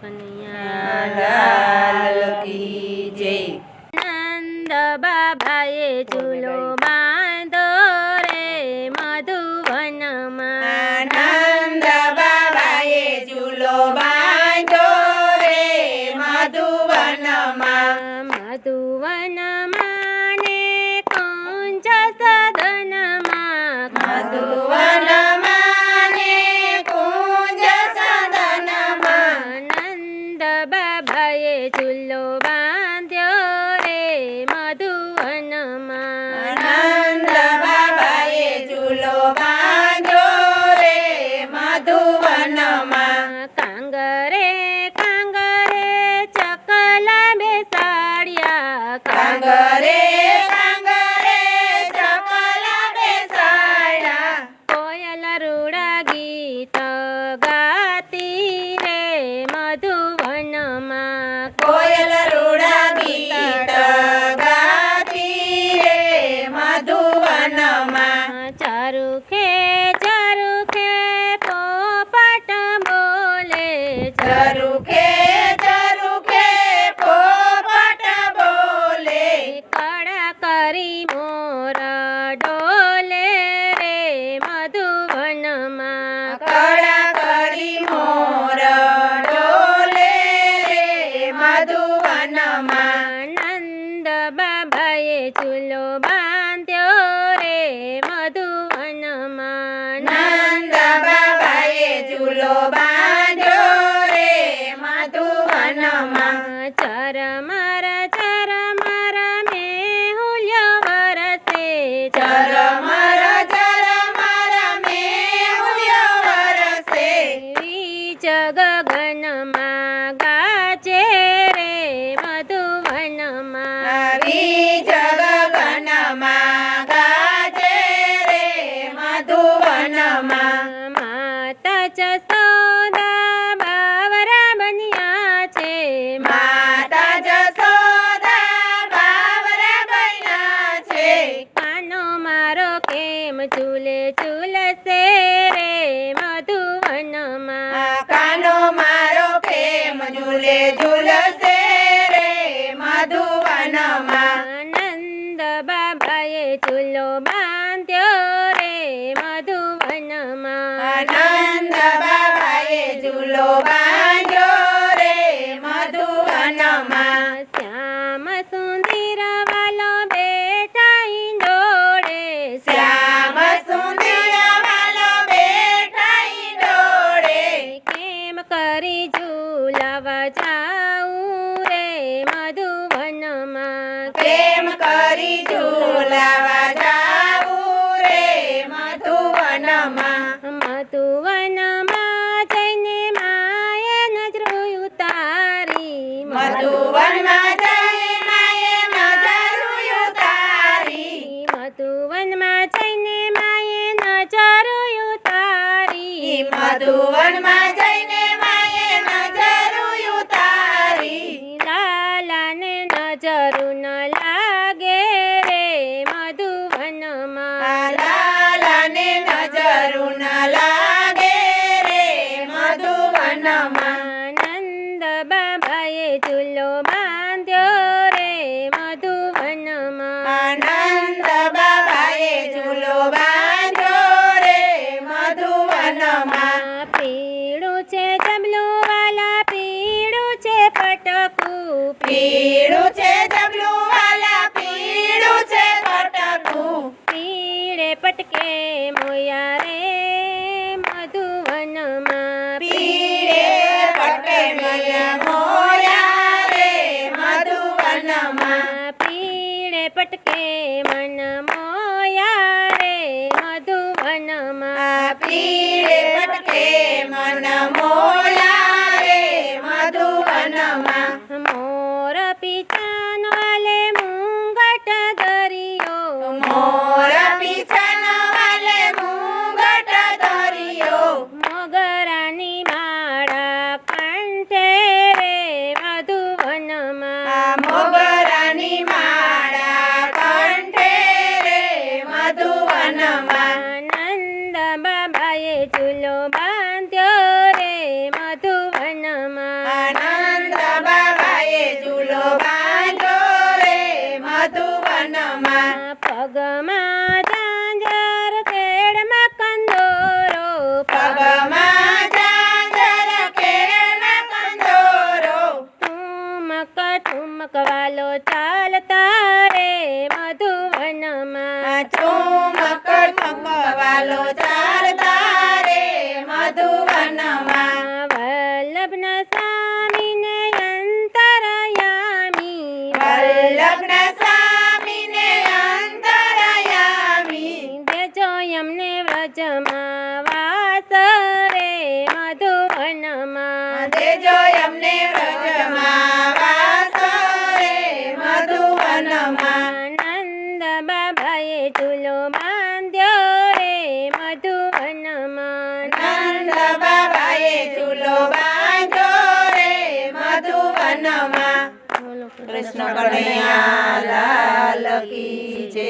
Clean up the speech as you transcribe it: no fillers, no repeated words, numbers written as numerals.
કનૈયા લાલ કી જય। નંદ બાબાએ ચૂલો બાંધો રે મધુવનમાં। નંદ બાબાએ ચૂલો બાંધો રે મધુવનમાં। મધુવનમાં ને કુંજ સદનમાં। મધુવનમાં ને કુંજ સદનમાં। નંદ બાબાએ ચૂલો બાંધ્યો રે મધુવનમાં। નંદ બાબાએ ચૂલો બાંધ્યો રે મધુવનમાં। કાંગરે કાંગરે ચકલા બેસાડ્યા। કાંગરે કાંગરે ચકલા બેસાડ્યા। કોયલ રૂડા ગીત ગાતી રે મધુવનમાં। કોયલ રૂડા ગીત ગાતી રે મધુવનમાં। ચરુખે ચરુખે પોપટ બોલે। ચરુખે ચરુખે પોપટ બોલે। કડા કરી મોર ડોલે રે મધુવનમાં। કડા કરી મોર ડોલે રે મધુવનમાં। નંદ બાબાએ ચૂલો બાંધ્યો રે મધુવનમાં। નંદ બાબાએ ચૂલો બાંધ્યો રે મધુવનમાં। ચરમર ચરમર મેહુલ્યો વરસે। ચરમર ચરમર મેહુલ્યો વરસે। વીજ ગગનમાં ગાજે રે મધુવનમાં। આવી જગગનમાં ગાજે રે મધુવનમાં। માતા જસોદા બાવરા બન્યા છે। માતા જસોદા બાવરા બન્યા છે। કાનો મારો કેમ ઝૂલે ઝૂલશે રે મધુવનમાં। કાનો મારો પ્રેમ ઝૂલે ઝૂલશે રે મધુવનમાં। નંદ બાબાએ ચૂલો બાંધ્યો રે મધુવનમાં। નંદ બાબાએ ચૂલો બાંધ્યો રે મધુવનમાં। શ્યામ સુંદર વાલો બેઠા ઈંડોળે। શ્યામ સુંદર વાલો બેઠા ઈંડોળે। કેમ કરી ઝૂલાવા જાઉં રે મધુવનમાં। પ્રેમ કરી ઝૂલાવા જાવું રે મધુવનમાં। મધુવનમાં જઈને માએ નજરો ઉતારી। મધુવનમાં જઈ માએ નજર ઉતારી। મધુવનમાં જઈને માએ નજર ઉતારી। મધુવનમાં જઈને માએ નજર ઉતારી। લાલાને નજરું ન લાગે રે મધુવનમાં। લાલાને નજરું ન લાગે રે મધુવનમાં। નંદ બાબાએ ચૂલો બાંધ્યો રે મધુવનમાં। નંદ બાબાએ ચૂલો બાંધ્યો રે મધુવનમાં। પીળું છે જમલું વાલા પીળું છે પટકું। પીળું છે જબલું વાલા પીળું છે પટકું। પીળે પટકે મોયા રે મધુવનમાં। પીળે પટકે મને મોયા રે મધુવનમાં। પીળે પટકે મન મોયા રે મધુવનમાં। પીળે પટકે મન મોયા રે મધુવનમાં। મોર પિતાન વાલે મુંગટ દરિયો। મોર પીછન વાલે મુંગટ ધર્યો। મોગરાની માળા કંઠે રે મધુવનમાં। મોગરાની માળા કંઠે રે મધુવનમાં। નંદ બાબાએ ચૂલો બાંધ્યો રે મધુવનમાં। વાસ રે મધુવનમાં દેજો અમને વ્રજમાં વાસ રે મધુવનમાં નંદ બાબાએ ચૂલો બાંધ્યો રે મધુવનમાં નંદ બાબાએ ચૂલો બાંધ્યો રે મધુવનમાં. કૃષ્ણ કનૈયા લાલ કી જય.